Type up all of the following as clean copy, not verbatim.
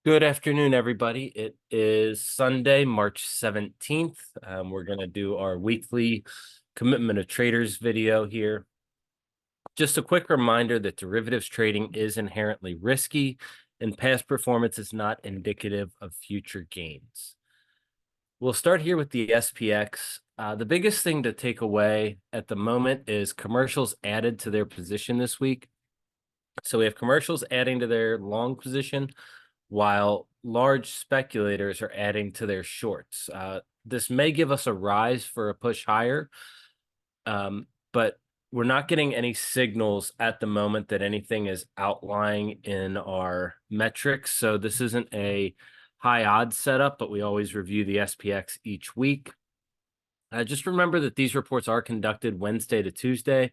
Good afternoon, everybody. It is Sunday, March 17th. We're going to do our weekly commitment of traders video here. Just a quick reminder that derivatives trading is inherently risky and past performance is not indicative of future gains. We'll start here with the SPX. The biggest thing to take away at the moment is commercials added to their position this week. So we have commercials adding to their long position, while large speculators are adding to their shorts. This may give us a rise for a push higher, but we're not getting any signals at the moment that anything is outlying in our metrics. So this isn't a high odds setup, but we always review the SPX each week. Just remember that these reports are conducted Wednesday to Tuesday,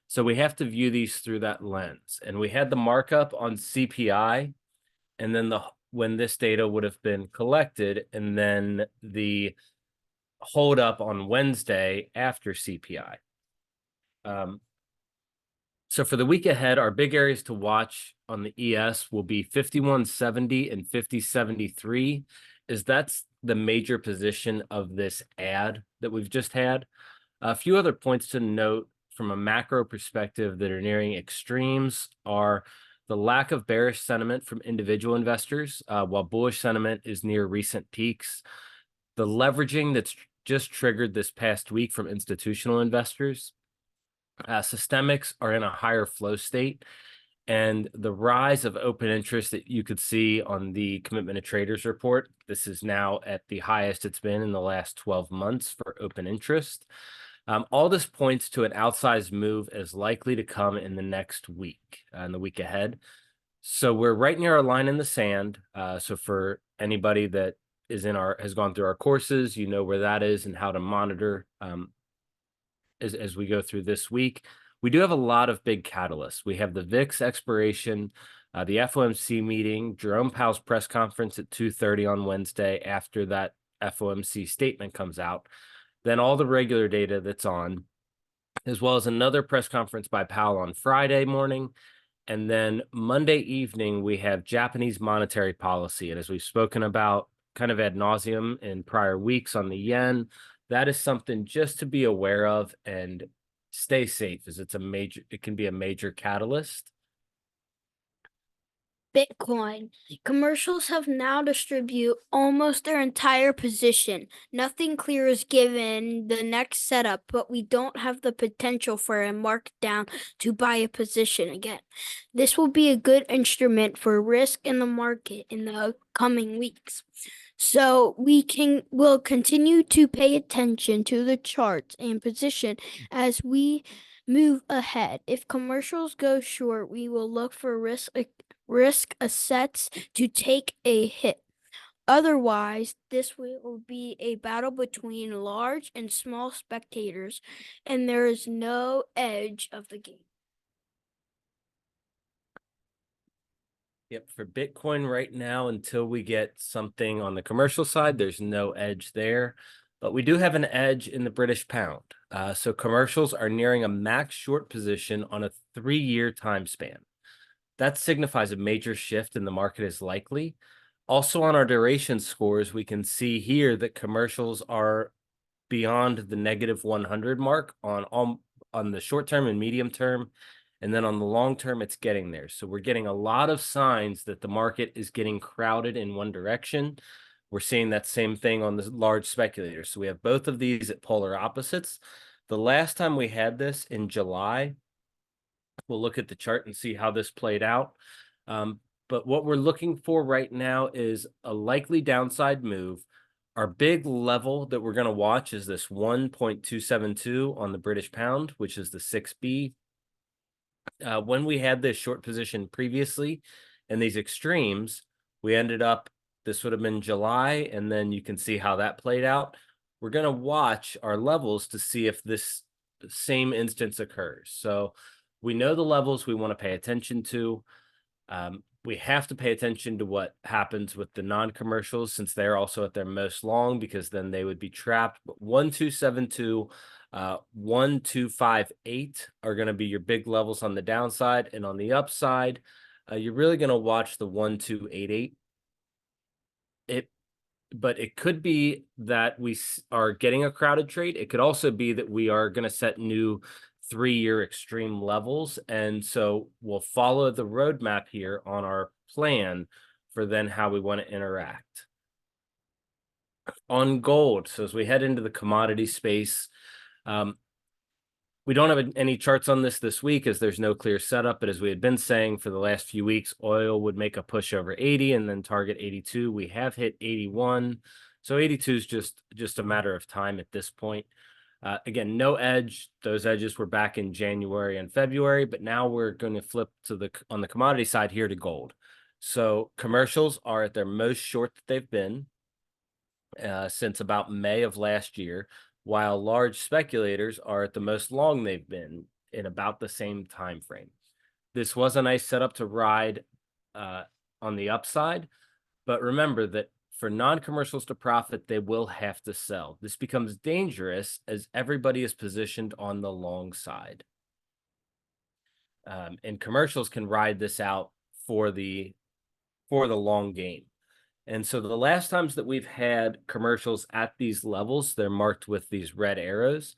so we have to view these through that lens. And we had the markup on CPI, and then when this data would have been collected, and then the hold up on Wednesday after CPI. So for the week ahead, our big areas to watch on the ES will be 5170 and 5073, as that's the major position of this ad that we've just had. A few other points to note from a macro perspective that are nearing extremes are the lack of bearish sentiment from individual investors, while bullish sentiment is near recent peaks. The leveraging that's just triggered this past week from institutional investors. Systemics are in a higher flow state, and the rise of open interest that you could see on the Commitment of Traders report. This is now at the highest it's been in the last 12 months for open interest. All this points to an outsized move as likely to come in the next week, in the week ahead. So we're right near our line in the sand. So for anybody that has gone through our courses, you know where that is and how to monitor as we go through this week. We do have a lot of big catalysts. We have the VIX expiration, the FOMC meeting, Jerome Powell's press conference at 2:30 on Wednesday after that FOMC statement comes out, then all the regular data that's on, as well as another press conference by Powell on Friday morning. And then Monday evening, we have Japanese monetary policy. And as we've spoken about kind of ad nauseum in prior weeks on the yen, that is something just to be aware of and stay safe, as it can be a major catalyst. Bitcoin. Commercials have now distributed almost their entire position. Nothing clear is given the next setup, but we don't have the potential for a markdown to buy a position again. This will be a good instrument for risk in the market in the coming weeks. So will continue to pay attention to the charts and position as we move ahead. If commercials go short, we will look for risk assets to take a hit. Otherwise, this will be a battle between large and small spectators, and there is no edge of the game. Yep, for Bitcoin right now, until we get something on the commercial side, there's no edge there. But we do have an edge in the British pound. So commercials are nearing a max short position on a 3-year time span. That signifies a major shift in the market is likely. Also on our duration scores, we can see here that commercials are beyond the negative 100 mark on the short term and medium term. And then on the long term, it's getting there. So we're getting a lot of signs that the market is getting crowded in one direction. We're seeing that same thing on the large speculators. So we have both of these at polar opposites. The last time we had this in July, we'll look at the chart and see how this played out. But what we're looking for right now is a likely downside move. Our big level that we're going to watch is this 1.272 on the British pound, which is the 6B. When we had this short position previously and these extremes, we ended up, this would have been July, and then you can see how that played out. We're going to watch our levels to see if this same instance occurs. So we know the levels we want to pay attention to. We have to pay attention to what happens with the non-commercials, since they're also at their most long, because then they would be trapped. But 1272, 1258 are going to be your big levels on the downside, and on the upside, you're really going to watch the 1288. But it could be that we are getting a crowded trade. It could also be that we are going to set new 3-year extreme levels. And so we'll follow the roadmap here on our plan for then how we want to interact. On gold, so as we head into the commodity space, we don't have any charts on this week as there's no clear setup, but as we had been saying for the last few weeks, oil would make a push over 80 and then target 82. We have hit 81. So 82 is just a matter of time at this point. Again, no edge. Those edges were back in January and February, but now we're going to flip to on the commodity side here to gold. So commercials are at their most short that they've been since about May of last year, while large speculators are at the most long they've been in about the same time frame. This was a nice setup to ride on the upside, but remember that for non-commercials to profit, they will have to sell. This becomes dangerous as everybody is positioned on the long side. And commercials can ride this out for the long game. And so the last times that we've had commercials at these levels, they're marked with these red arrows.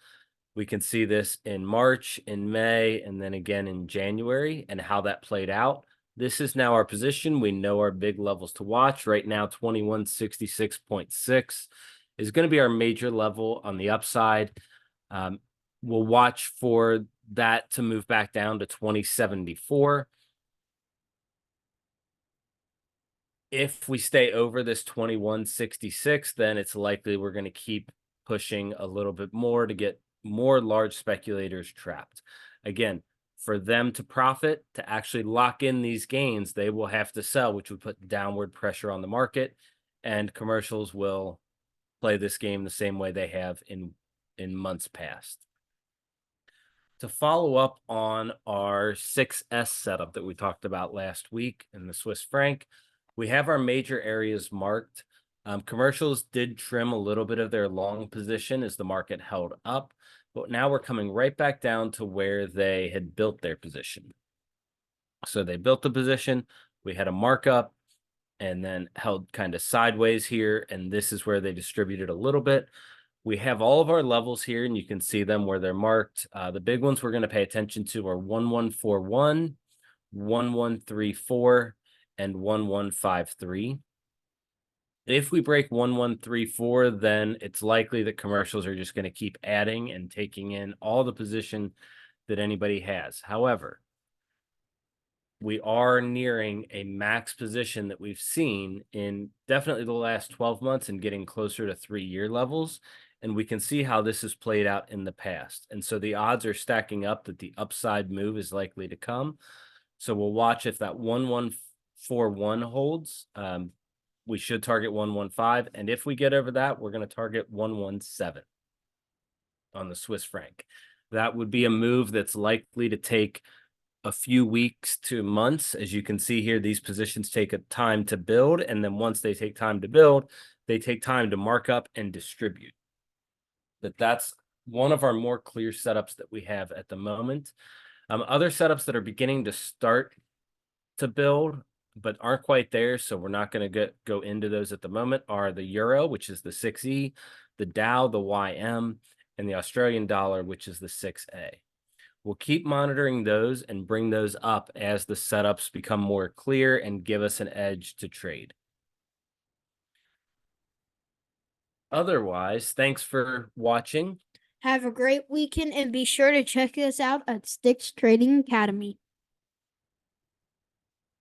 We can see this in March, in May, and then again in January, and how that played out. This is now our position. We know our big levels to watch. Right now, 2166.6 is going to be our major level on the upside. We'll watch for that to move back down to 2074. If we stay over this 2166, then it's likely we're going to keep pushing a little bit more to get more large speculators trapped. Again, for them to profit, to actually lock in these gains, they will have to sell, which would put downward pressure on the market, and commercials will play this game the same way they have in months past. To follow up on our 6S setup that we talked about last week in the Swiss franc, we have our major areas marked. Commercials did trim a little bit of their long position as the market held up, but now we're coming right back down to where they had built their position. So they built the position, we had a markup, and then held kind of sideways here, and this is where they distributed a little bit. We have all of our levels here, and you can see them where they're marked. The big ones we're going to pay attention to are 1141, 1134, and 1153. If we break 1134, then it's likely that commercials are just going to keep adding and taking in all the position that anybody has. However, we are nearing a max position that we've seen in definitely the last 12 months and getting closer to 3-year levels. And we can see how this has played out in the past. And so the odds are stacking up that the upside move is likely to come. So we'll watch if that 1141 holds. We should target 115. And if we get over that, we're going to target 117 on the Swiss franc. That would be a move that's likely to take a few weeks to months. As you can see here, these positions take a time to build. And then once they take time to build, they take time to mark up and distribute. But that's one of our more clear setups that we have at the moment. Other setups that are beginning to start to build but aren't quite there, so we're not going to go into those at the moment, are the euro, which is the 6E, the Dow, the YM, and the Australian dollar, which is the 6A. We'll keep monitoring those and bring those up as the setups become more clear and give us an edge to trade. Otherwise, thanks for watching. Have a great weekend and be sure to check us out at Sticks Trading Academy.